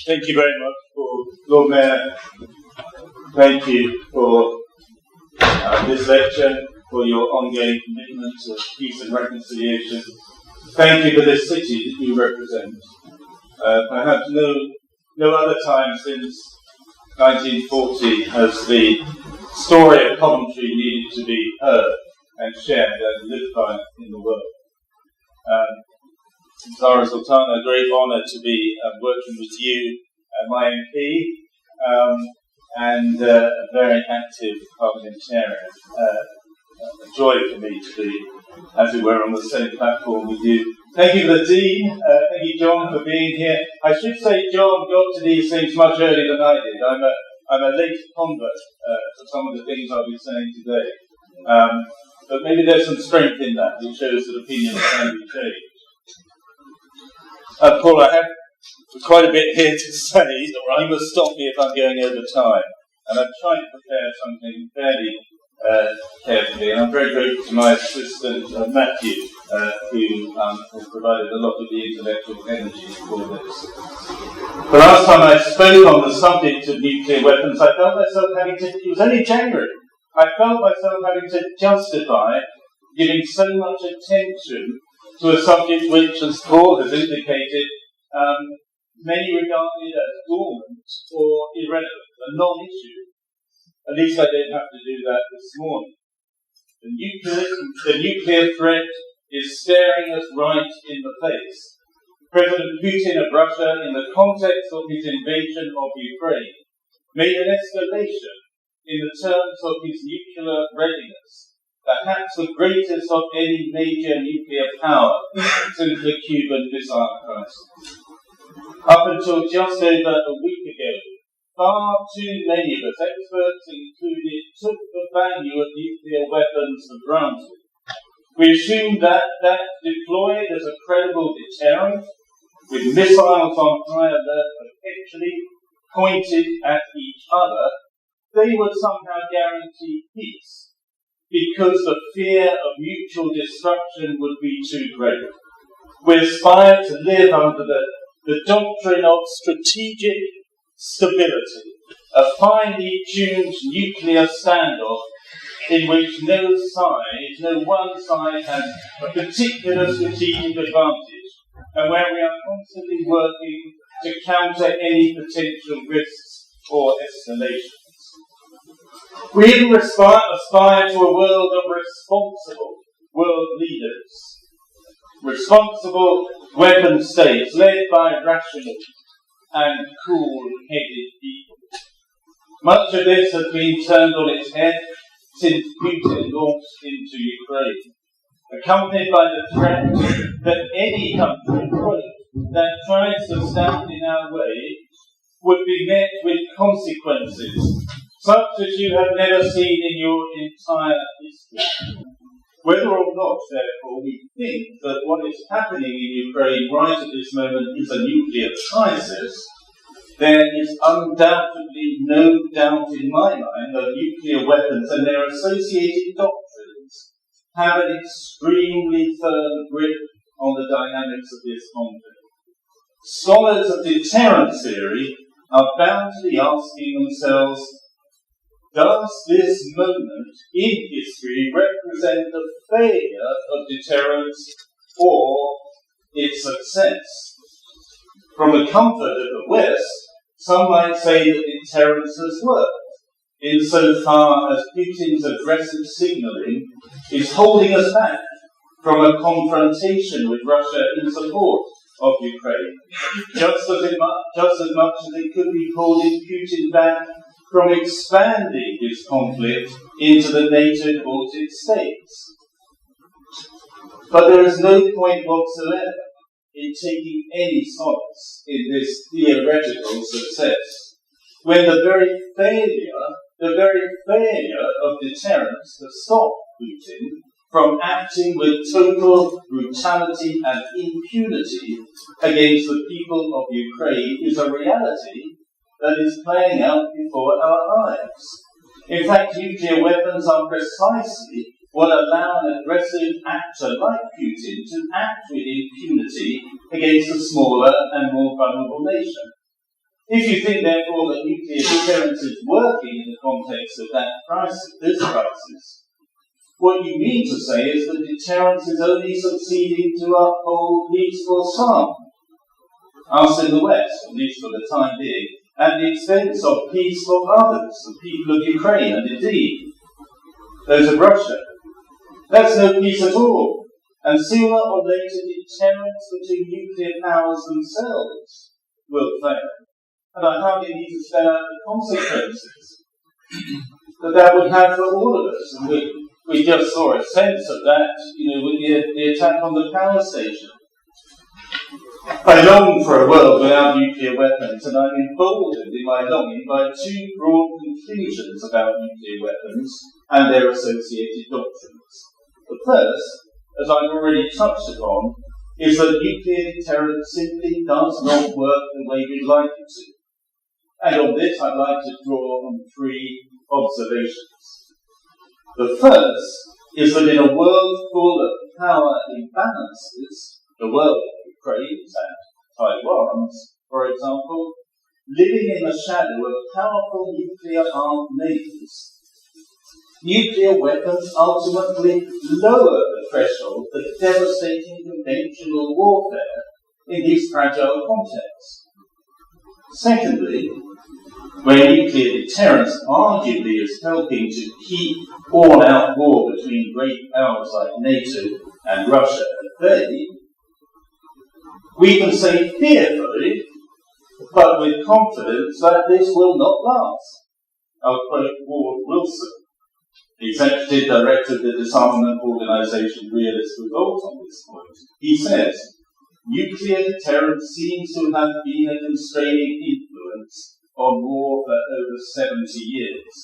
Thank you very much for Lord Mayor. Thank you for this lecture, for your ongoing commitment to peace and reconciliation. Thank you for this city that you represent. Perhaps no other time since 1940 has the story of Coventry needed to be heard and shared and lived by in the world. Zara Sultana, a great honour to be working with you, my MP, and a very active parliamentarian. A joy for me to be, as it were, on the same platform with you. Thank you for the Dean. Thank you, John, for being here. I should say John got to these things much earlier than I did. I'm a late convert to some of the things I'll be saying today. But maybe there's some strength in that, which shows that opinions can be changed. Paul, I have quite a bit here to say. You must stop me if I'm going over time. And I've tried to prepare something fairly carefully. And I'm very grateful to my assistant, Matthew, who has provided a lot of the intellectual energy for this. The last time I spoke on the subject of nuclear weapons, I felt myself having to, it was only January, I felt myself having to justify giving so much attention to a subject which, as Paul has indicated, many regarded as dormant or irrelevant, a non-issue. At least I don't have to do that this morning. The nuclear threat is staring us right in the face. President Putin of Russia, in the context of his invasion of Ukraine, made an escalation in the terms of his nuclear readiness, perhaps the greatest of any major nuclear power since the Cuban Missile Crisis. Up until just over a week ago, far too many of us, experts included, took the value of nuclear weapons for granted. We assumed that deployed as a credible deterrent, with missiles on high alert perpetually pointed at each other, they would somehow guarantee peace, because the fear of mutual destruction would be too great. We aspire to live under the doctrine of strategic stability, a finely tuned nuclear standoff in which no one side has a particular strategic advantage, and where we are constantly working to counter any potential risks or escalations. We even aspire to a world of responsible world leaders, responsible weapon states led by rational and cool-headed people. Much of this has been turned on its head since Putin launched into Ukraine, accompanied by the threat that any country that tries to stand in our way would be met with consequences such as you have never seen in your entire history. Whether or not, therefore, we think that what is happening in Ukraine right at this moment is a nuclear crisis, there is undoubtedly no doubt in my mind that nuclear weapons and their associated doctrines have an extremely firm grip on the dynamics of this conflict. Scholars of deterrence theory are bound to be asking themselves, does this moment in history represent the failure of deterrence or its success? From the comfort of the West, some might say that deterrence has worked, insofar as Putin's aggressive signalling is holding us back from a confrontation with Russia in support of Ukraine, just as much as it could be holding Putin back from expanding this conflict into the NATO Baltic states. But there is no point whatsoever in taking any solace in this theoretical success, when the very failure of deterrence to stop Putin from acting with total brutality and impunity against the people of Ukraine is a reality that is playing out before our eyes. In fact, nuclear weapons are precisely what allow an aggressive actor like Putin to act with impunity against a smaller and more vulnerable nation. If you think, therefore, that nuclear deterrence is working in the context of this crisis, what you mean to say is that deterrence is only succeeding to uphold peace for some, us in the West, at least for the time being, at the expense of peace for others, the people of Ukraine, and indeed those of Russia. That's no peace at all, and sooner or later deterrence between nuclear powers themselves will fail. And I hardly need to spell out the consequences that would have for all of us. And we just saw a sense of that, with the attack on the power station. I long for a world without nuclear weapons, and I'm emboldened in my longing by two broad conclusions about nuclear weapons and their associated doctrines. The first, as I've already touched upon, is that nuclear deterrence simply does not work the way we'd like it to. And on this, I'd like to draw on three observations. The first is that in a world full of power imbalances, the world of Ukraine and Taiwan's, for example, living in the shadow of powerful nuclear-armed nations, nuclear weapons ultimately lower the threshold for devastating conventional warfare in this fragile context. Secondly, where nuclear deterrence arguably is helping to keep all-out war between great powers like NATO and Russia at bay, we can say fearfully, but with confidence, that this will not last. I'll quote Ward Wilson, Executive Director of the disarmament organisation Realist Revolt, on this point. He says, nuclear deterrence seems to have been a constraining influence on war for over 70 years.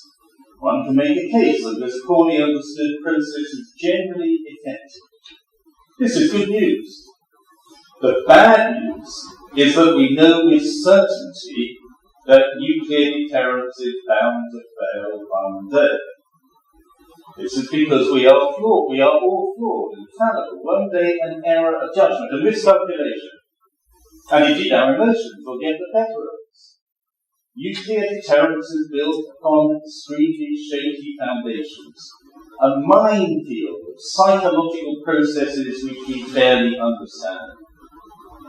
One can make a case that this poorly understood process is generally effective. This is good news. The bad news is that we know with certainty that nuclear deterrence is bound to fail one day. This is because we are flawed. We are all flawed and fallible. One day an error of judgment, a miscalculation, and indeed our emotions will get the better of us. Nuclear deterrence is built upon extremely shaky foundations, a minefield of psychological processes which we barely understand.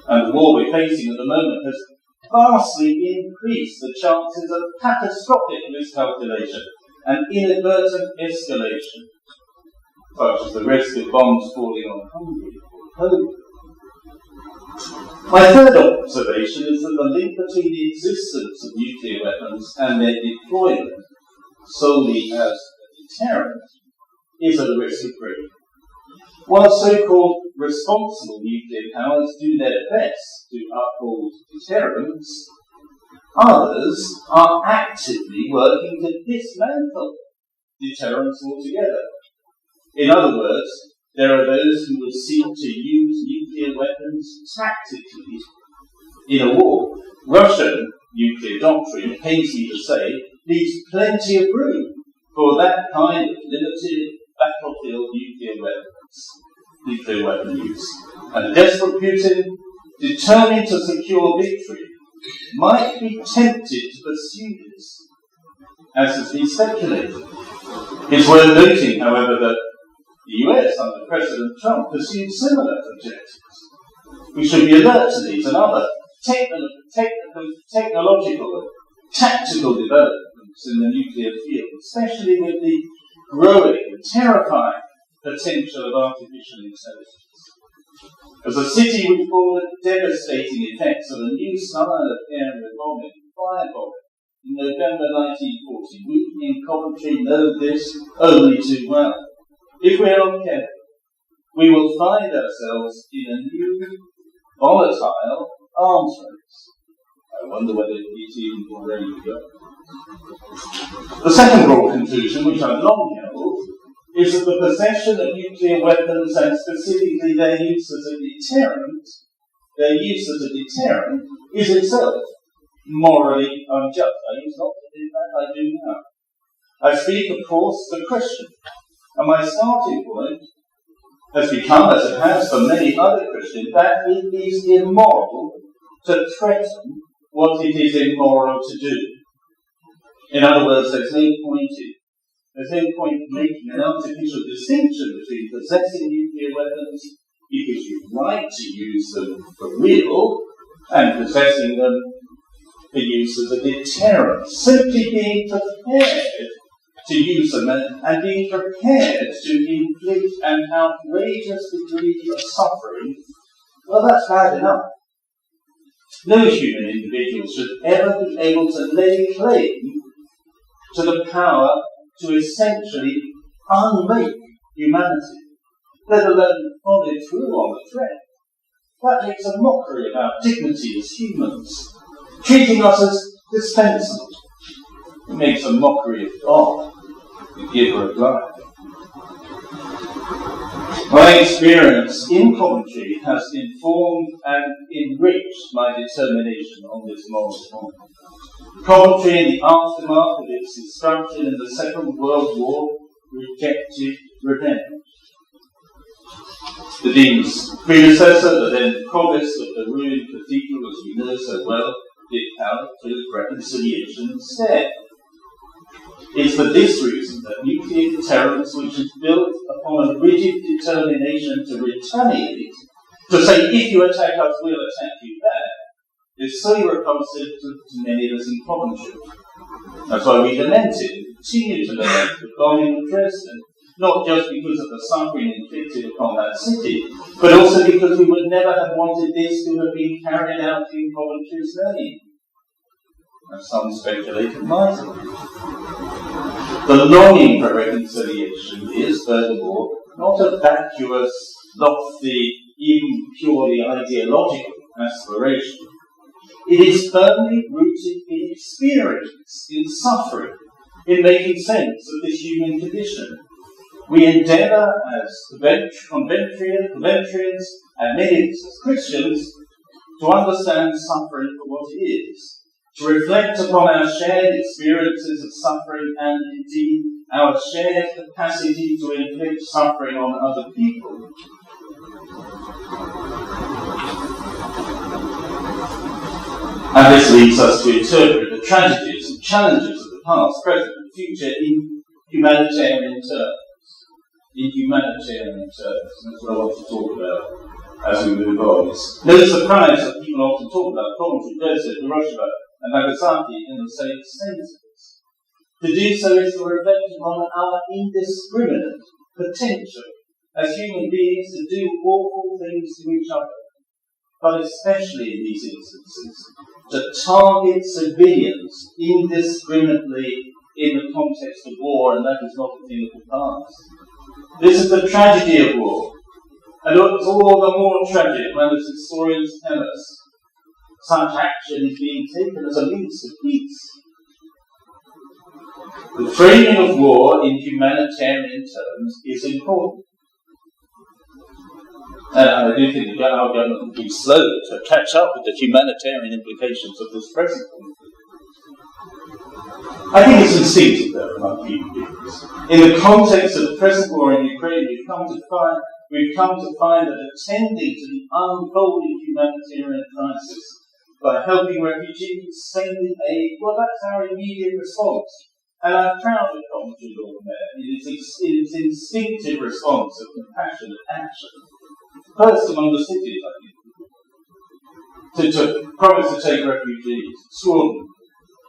And the war we're facing at the moment has vastly increased the chances of catastrophic miscalculation and inadvertent escalation, such as the risk of bombs falling on Hungary or Poland. My third observation is that the link between the existence of nuclear weapons and their deployment solely as a deterrent is at the risk of breaking. While so-called responsible nuclear powers do their best to uphold deterrence, others are actively working to dismantle deterrence altogether. In other words, there are those who will seek to use nuclear weapons tactically in a war. Russian nuclear doctrine, pains me to say, leaves plenty of room for that kind of limited battlefield nuclear weapon use. And a desperate Putin, determined to secure victory, might be tempted to pursue this, as has been speculated. It's worth noting, however, that the US, under President Trump, pursued similar objectives. We should be alert to these and other technological and tactical developments in the nuclear field, especially with the growing and terrifying potential of artificial intelligence. As a city which bore the devastating effects of a new style of area bombing, firebombing, in November 1940, we in Coventry know this only too well. If we are not careful, we will find ourselves in a new, volatile arms race. I wonder whether it's even already begun. The second broad conclusion, which I've long held, is that the possession of nuclear weapons and specifically their use as a deterrent, is itself morally unjust. I used not to do that, I do now. I speak, of course, the Christian, and my starting point has become, as it has for many other Christians, that it is immoral to threaten what it is immoral to do. In other words, there's no point making an artificial distinction between possessing nuclear weapons because you like to use them for real and possessing them for use as a deterrent. Simply being prepared to use them and being prepared to inflict an outrageous degree of suffering, well, that's bad enough. No human individual should ever be able to lay claim to the power to essentially unmake humanity, let alone follow through on the threat. That makes a mockery of our dignity as humans, treating us as dispensable. It makes a mockery of God, the giver of life. My experience in Coventry has informed and enriched my determination on this moral point. Coventry, in the aftermath of its destruction in the Second World War, rejected revenge. The Dean's predecessor, the then provost of the ruined cathedral, as we know so well, did character reconciliation instead. It's for this reason that nuclear deterrence, which is built upon a rigid determination to retaliate, to say, if you attack us, we'll attack you back, is so repulsive to many of us in Coventry. That's why we lamented, continue to lament the bombing of Dresden, not just because of the suffering inflicted upon that city, but also because we would never have wanted this to have been carried out in Coventry's name, as some speculated might have. The longing for reconciliation is, furthermore, not a vacuous, lofty, even purely ideological aspiration. It is firmly rooted in experience, in suffering, in making sense of this human condition. We endeavour as Coventrians, and many of us as Christians, to understand suffering for what it is, to reflect upon our shared experiences of suffering and indeed our shared capacity to inflict suffering on other people. And this leads us to interpret the tragedies and challenges of the past, present, and future in humanitarian terms. That's what I want to talk about as we move on. It's no surprise that people often talk about Coventry, Dresden, Hiroshima, and Nagasaki in the same sentence. To do so is to reflect on our indiscriminate potential as human beings to do awful things to each other, but especially in these instances, to target civilians indiscriminately in the context of war, and that is not a thing of the past. This is the tragedy of war, and it's all the more tragic when, as historians tell us, such action is being taken as a means of peace. The framing of war in humanitarian terms is important. And I do think our government will be slow to catch up with the humanitarian implications of this present conflict. I think it's instinctive, though, among human beings. In the context of the present war in Ukraine, we've come to find that attending to the unfolding humanitarian crisis by helping refugees, sending aid, well, that's our immediate response. And I'm proud of Coventry, Lord Mayor, in its instinctive response of compassionate action. First among the cities, I think, to promise to take refugees, extraordinary.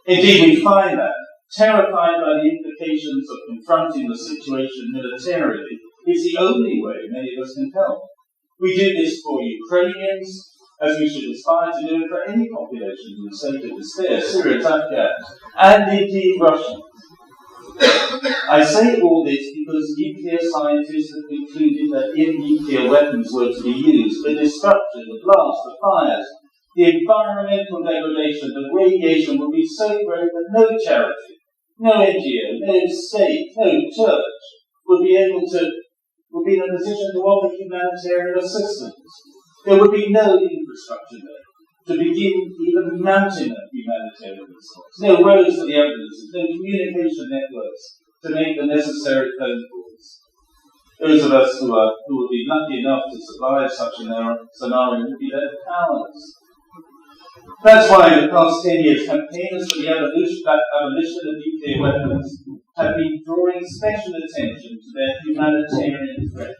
Indeed, we find that, terrified by the implications of confronting the situation militarily, is the only way many of us can help. We do this for Ukrainians, as we should aspire to do it for any population in the state of despair, Syrians, Afghans, and indeed Russians. I say all this because nuclear scientists have concluded that if nuclear weapons were to be used, the destruction, the blast, the fires, the environmental degradation, the radiation would be so great that no charity, no NGO, no state, no church would be in a position to offer humanitarian assistance. There would be no infrastructure there to begin even mounting a humanitarian response. No roads for the ambulances, no communication networks to make the necessary phone calls. Those of us who would be lucky enough to survive such a scenario would be left powerless. That's why in the past 10 years, campaigners for the abolition of nuclear weapons have been drawing special attention to their humanitarian threat.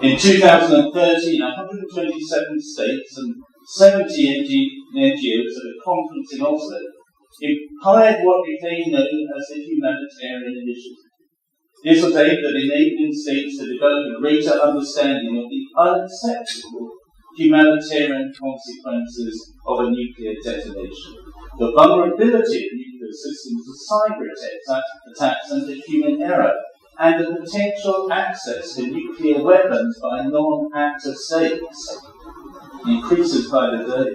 In 2013, 127 states and 70 NGOs at a conference in Oslo hired what became known as the Humanitarian Initiative. This was aimed at enabling states to develop a greater understanding of the unacceptable humanitarian consequences of a nuclear detonation, the vulnerability of nuclear systems to cyber attacks and to human error, and the potential access to nuclear weapons by non-actor states increases by the day.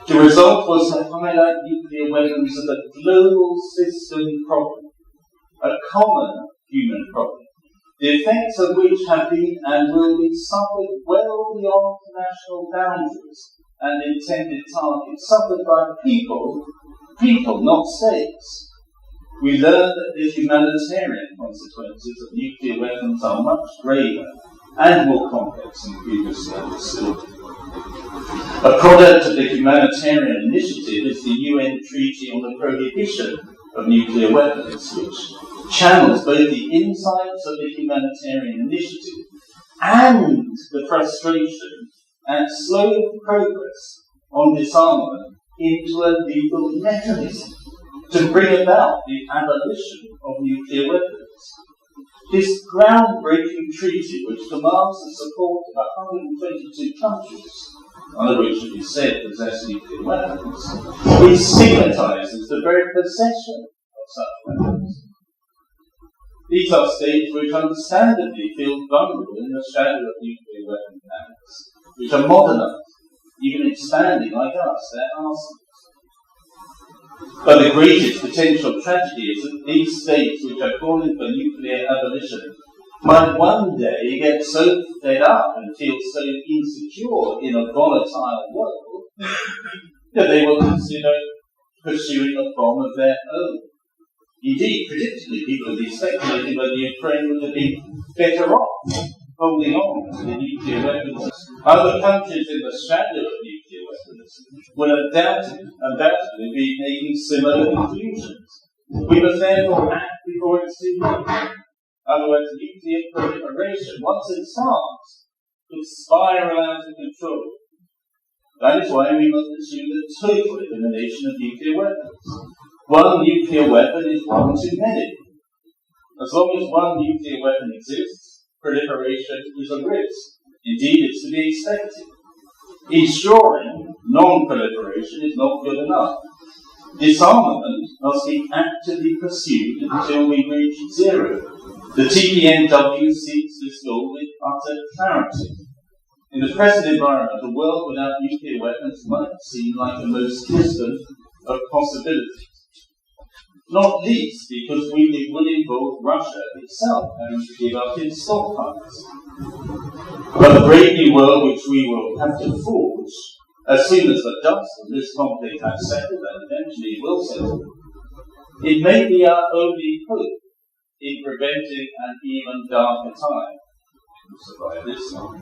The result was to highlight nuclear weapons as a global system problem, a common human problem, the effects of which have been and will be suffered well beyond national boundaries and intended targets, suffered by people, not states. We learn that the humanitarian consequences of nuclear weapons are much greater and more complex than previously understood. A product of the Humanitarian Initiative is the UN Treaty on the Prohibition of Nuclear Weapons, which channels both the insights of the Humanitarian Initiative and the frustration and slow progress on disarmament into a legal mechanism to bring about the abolition of nuclear weapons. This groundbreaking treaty, which demands the support of 122 countries, none of which should be said possess nuclear weapons, it stigmatizes the very possession of such weapons. These are states which understandably feel vulnerable in the shadow of nuclear weapon panics, which are modernized, even expanding like us, their arsenals. But the greatest potential tragedy is that these states which are calling for nuclear abolition might one day get so fed up and feel so insecure in a volatile world that they will consider pursuing a bomb of their own. Indeed, predictably, people have been speculating whether Ukraine would have been better off holding on to the nuclear weapons. Other countries in the shadow of nuclear weapons will undoubtedly be making similar conclusions. We must therefore act before it's too late. Otherwise, nuclear proliferation, once it starts, could spiral out of control. That is why we must pursue the total elimination of nuclear weapons. One nuclear weapon is one too many. As long as one nuclear weapon exists, proliferation is a risk. Indeed, it's to be expected. Ensuring non-proliferation is not good enough. Disarmament must be actively pursued until we reach zero. The TPNW seeks this goal with utter clarity. In the present environment, a world without nuclear weapons might seem like the most distant of possibilities. Not least because it would involve Russia itself having to give up its stockpiles. But the brave new world which we will have to forge, as soon as the dust of this conflict has settled, and eventually will settle, it may be our only hope in preventing an even darker time. We'll survive this time.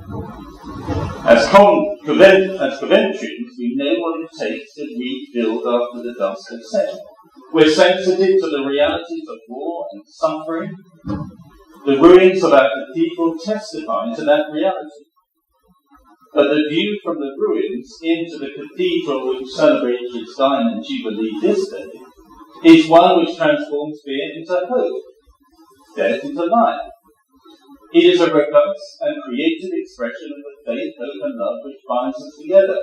As Coventrians, we know what it takes to rebuild after the dust has settled. We're sensitive to the realities of war and suffering. The ruins of our cathedral testify to that reality. But the view from the ruins into the cathedral which celebrates its Diamond Jubilee this day is one which transforms fear into hope, death into life. It is a robust and creative expression of the faith, hope and love which binds us together.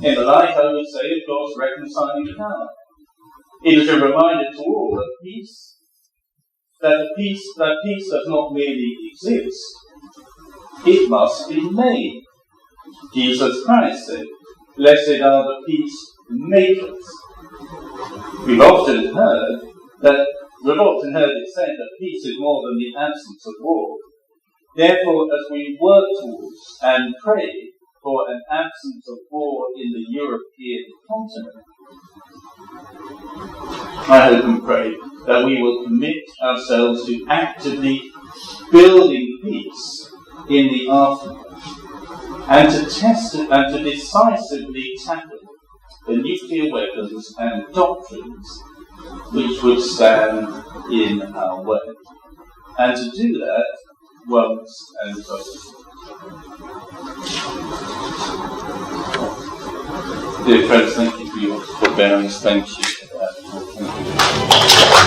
In the light, I would say, of God's reconciling power. It is a reminder to all that peace does not merely exist, it must be made. Jesus Christ said, "Blessed are the peacemakers." We've often heard it said that peace is more than the absence of war. Therefore, as we work towards and pray for an absence of war in the European continent, I hope and pray that we will commit ourselves to actively building peace in the aftermath and to test it and to decisively tackle the nuclear weapons and doctrines which would stand in our way. And to do that once and for all. Dear friends, thank you for your forbearance. Thank you for that. Thank you.